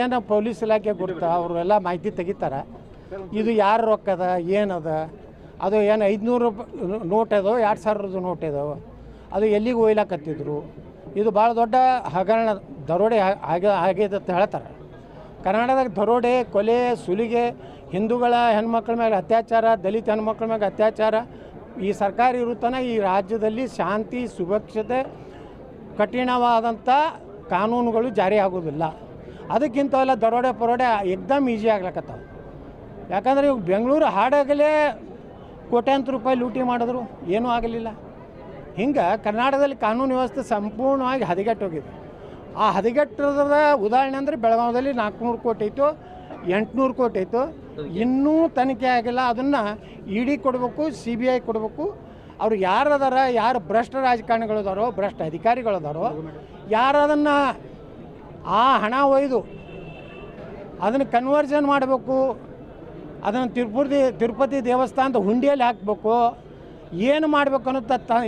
ಏನು ಪೊಲೀಸ್ ಇಲಾಖೆ ಗುರುತ ಅವರೆಲ್ಲ ಮಾಹಿತಿ ತೆಗಿತಾರೆ. ಇದು ಯಾರು ರೊಕ್ಕದ ಏನದ, ಅದು ಏನು 500 ನೋಟ್ ಅದೋ 2000 ನೋಟ್ ಇದಾವೆ, ಅದು ಎಲ್ಲಿಗೆ ಒಯ್ಲಾಕತ್ತಿದ್ರು. ಇದು ಭಾಳ ದೊಡ್ಡ ಹಗರಣ ದರೋಡೆ ಆಗಿದೆ ಅಂತ ಹೇಳ್ತಾರೆ. ಕರ್ನಾಟಕದಾಗ ದರೋಡೆ, ಕೊಲೆ, ಸುಲಿಗೆ, ಹಿಂದೂಗಳ ಹೆಣ್ಮಕ್ಳ ಮೇಲೆ ಅತ್ಯಾಚಾರ, ದಲಿತ ಹೆಣ್ಮಕ್ಳ ಮೇಲೆ ಅತ್ಯಾಚಾರ ಈ ಸರ್ಕಾರ ಇರುತ್ತಾನೆ. ಈ ರಾಜ್ಯದಲ್ಲಿ ಶಾಂತಿ ಸುರಕ್ಷತೆ ಕಠಿಣವಾದಂಥ ಕಾನೂನುಗಳು ಜಾರಿ ಆಗೋದಿಲ್ಲ. ಅದಕ್ಕಿಂತ ಎಲ್ಲ ದರೋಡೆ ಪರೋಡೆ ಎಕ್ದಮ್ ಈಸಿ ಆಗ್ಲಕತ್ತಾವ. ಯಾಕಂದರೆ ಇವಾಗ ಬೆಂಗಳೂರು ಹಾಡಾಗಲೇ ಕೋಟ್ಯಾಂತರ ರೂಪಾಯಿ ಲೂಟಿ ಮಾಡಿದ್ರು, ಏನೂ ಆಗಲಿಲ್ಲ. ಹಿಂಗೆ ಕರ್ನಾಟಕದಲ್ಲಿ ಕಾನೂನು ವ್ಯವಸ್ಥೆ ಸಂಪೂರ್ಣವಾಗಿ ಹದಗೆಟ್ಟೋಗಿದೆ. ಆ ಹದಗೆಟ್ಟದ ಉದಾಹರಣೆ ಅಂದರೆ ಬೆಳಗಾವಿಯಲ್ಲಿ 400 ಕೋಟಿ ಇತ್ತು, 800 ಕೋಟಿ ಇತ್ತು, ಇನ್ನೂ ತನಿಖೆ ಆಗಿಲ್ಲ. ಅದನ್ನು ED ಕೊಡಬೇಕು, CBI ಕೊಡಬೇಕು. ಅವ್ರು ಯಾರದಾರ, ಯಾರು ಭ್ರಷ್ಟ ರಾಜಕಾರಣಿಗಳಿದಾರೋ, ಭ್ರಷ್ಟ ಅಧಿಕಾರಿಗಳಿದಾರೋ, ಯಾರು ಅದನ್ನು ಆ ಹಣ ಒಯ್ದು ಅದನ್ನು ಕನ್ವರ್ಷನ್ ಮಾಡಬೇಕು, ಅದನ್ನು ತಿರುಪತಿ ದೇವಸ್ಥಾನದ ಹುಂಡಿಯಲ್ಲಿ ಹಾಕಬೇಕು, ಏನು ಮಾಡಬೇಕು ಅನ್ನೋ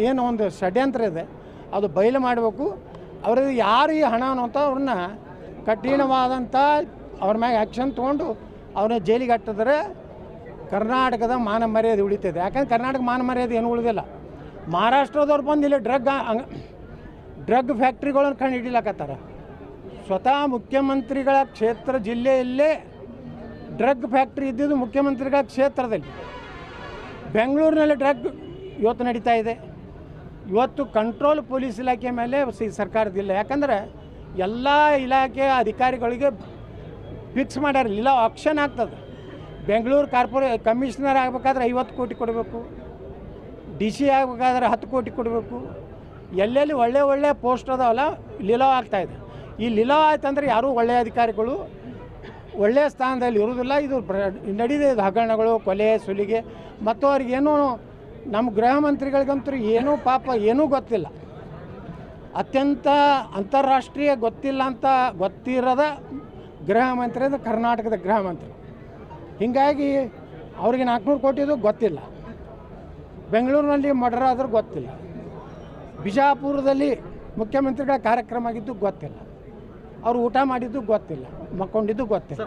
ಏನು ಒಂದು ಷಡ್ಯಂತ್ರ ಇದೆ, ಅದು ಬಯಲು ಮಾಡಬೇಕು. ಅವ್ರಿಗೆ ಯಾರು ಈ ಹಣ ಅನ್ನೋಂಥ ಅವ್ರನ್ನ ಕಠಿಣವಾದಂಥ ಅವ್ರ ಮ್ಯಾಗೆ ಆ್ಯಕ್ಷನ್ ತೊಗೊಂಡು ಅವ್ರನ್ನ ಜೈಲಿಗೆ ಹಾಕಿದ್ರೆ ಕರ್ನಾಟಕದ ಮಾನ ಮರ್ಯಾದೆ ಉಳಿತದೆ. ಯಾಕಂದ್ರೆ ಕರ್ನಾಟಕ ಮಾನ ಮರ್ಯಾದೆ ಏನು ಉಳಿದಿಲ್ಲ. ಮಹಾರಾಷ್ಟ್ರದವ್ರು ಬಂದು ಇಲ್ಲಿ ಡ್ರಗ್ ಫ್ಯಾಕ್ಟ್ರಿಗಳನ್ನು ಕಂಡು ಹಿಡಿಲಾಕತ್ತಾರೆ. ಸ್ವತಃ ಮುಖ್ಯಮಂತ್ರಿಗಳ ಕ್ಷೇತ್ರ ಜಿಲ್ಲೆಯಲ್ಲೇ ಡ್ರಗ್ ಫ್ಯಾಕ್ಟ್ರಿ ಇದ್ದಿದ್ದು ಮುಖ್ಯಮಂತ್ರಿಗಳ ಕ್ಷೇತ್ರದಲ್ಲಿ. ಬೆಂಗಳೂರಿನಲ್ಲಿ ಡ್ರಗ್ ಇವತ್ತು ನಡೀತಾ ಇದೆ. ಇವತ್ತು ಕಂಟ್ರೋಲ್ ಪೊಲೀಸ್ ಇಲಾಖೆ ಮೇಲೆ ಸರ್ಕಾರದಿಲ್ಲ. ಯಾಕಂದರೆ ಎಲ್ಲ ಇಲಾಖೆ ಅಧಿಕಾರಿಗಳಿಗೆ ಫಿಕ್ಸ್ ಮಾಡ್ಯಾರ, ಇಲ್ಲ ಆಕ್ಷನ್ ಆಗ್ತದೆ. ಬೆಂಗಳೂರು ಕಮಿಷನರ್ ಆಗಬೇಕಾದ್ರೆ 50 ಕೋಟಿ ಕೊಡಬೇಕು, DC ಆಗಬೇಕಾದ್ರೆ 10 ಕೋಟಿ ಕೊಡಬೇಕು. ಎಲ್ಲೆಲ್ಲಿ ಒಳ್ಳೆ ಪೋಸ್ಟ್ ಅದಾವಲ್ಲ ಲೀಲಾವ್ ಆಗ್ತಾಯಿದೆ. ಈ ಲೀಲಾವ್ ಆಯ್ತಂದ್ರೆ ಯಾರೂ ಒಳ್ಳೆಯ ಅಧಿಕಾರಿಗಳು ಒಳ್ಳೆಯ ಸ್ಥಾನದಲ್ಲಿ ಇರುವುದಿಲ್ಲ. ಇದು ನಡೀದೆ ಹಗರಣಗಳು, ಕೊಲೆ, ಸುಲಿಗೆ. ಮತ್ತು ಅವ್ರಿಗೇನೂ ನಮ್ಮ ಗೃಹ ಮಂತ್ರಿಗಳಿಗಂತೂ ಏನೂ ಪಾಪ ಏನೂ ಗೊತ್ತಿಲ್ಲ. ಅತ್ಯಂತ ಅಂತಾರಾಷ್ಟ್ರೀಯ ಗೊತ್ತಿಲ್ಲ ಅಂತ ಗೊತ್ತಿರದ ಗೃಹ ಮಂತ್ರಿ ಅಂದರೆ ಕರ್ನಾಟಕದ ಗೃಹ ಮಂತ್ರಿ. ಹೀಗಾಗಿ ಅವ್ರಿಗೆ 400 ಕೋಟಿದು ಗೊತ್ತಿಲ್ಲ, ಬೆಂಗಳೂರಿನಲ್ಲಿ ಮರ್ಡರ್ ಆದರೂ ಗೊತ್ತಿಲ್ಲ, ಬಿಜಾಪುರದಲ್ಲಿ ಮುಖ್ಯಮಂತ್ರಿಗಳ ಕಾರ್ಯಕ್ರಮ ಆಗಿದ್ದು ಗೊತ್ತಿಲ್ಲ, ಅವರು ಊಟ ಮಾಡಿದ್ದು ಗೊತ್ತಿಲ್ಲ, ಮಕ್ಕೊಂಡಿದ್ದು ಗೊತ್ತಿಲ್ಲ.